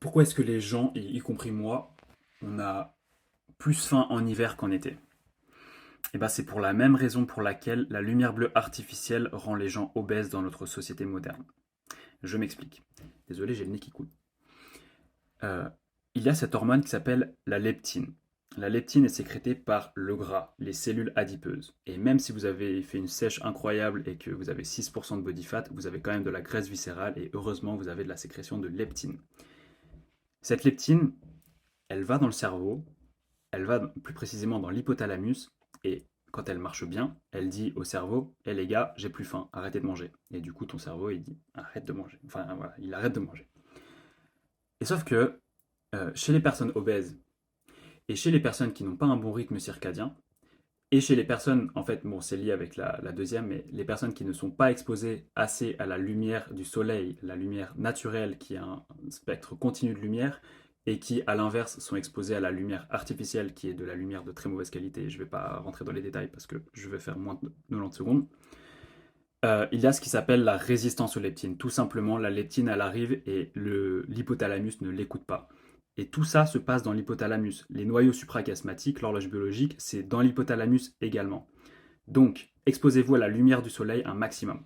Pourquoi est-ce que les gens, y compris moi, on a plus faim en hiver qu'en été? Et ben c'est pour la même raison pour laquelle la lumière bleue artificielle rend les gens obèses dans notre société moderne. Je m'explique. Désolé, j'ai le nez qui coule. Euh, il y a cette hormone qui s'appelle la leptine. La leptine est sécrétée par le gras, les cellules adipeuses. Et même si vous avez fait une sèche incroyable et que vous avez 6% de body fat, vous avez quand même de la graisse viscérale et heureusement vous avez de la sécrétion de leptine. Cette leptine, elle va dans le cerveau, elle va plus précisément dans l'hypothalamus et quand elle marche bien, elle dit au cerveau: "Eh les gars, j'ai plus faim, arrêtez de manger." Et du coup, ton cerveau, il dit: "Arrête de manger." Enfin, voilà, il arrête de manger. Et sauf que chez les personnes obèses et chez les personnes qui n'ont pas un bon rythme circadien, et chez les personnes, en fait, bon, c'est lié avec la deuxième, mais les personnes qui ne sont pas exposées assez à la lumière du soleil, la lumière naturelle qui a un spectre continu de lumière, et qui, à l'inverse, sont exposées à la lumière artificielle qui est de la lumière de très mauvaise qualité. Je ne vais pas rentrer dans les détails parce que je vais faire moins de 90 secondes. Il y a ce qui s'appelle la résistance aux leptines. Tout simplement, la leptine, elle arrive et l'hypothalamus ne l'écoute pas. Et tout ça se passe dans l'hypothalamus. Les noyaux suprachiasmatiques, l'horloge biologique, c'est dans l'hypothalamus également. Donc, exposez-vous à la lumière du soleil un maximum.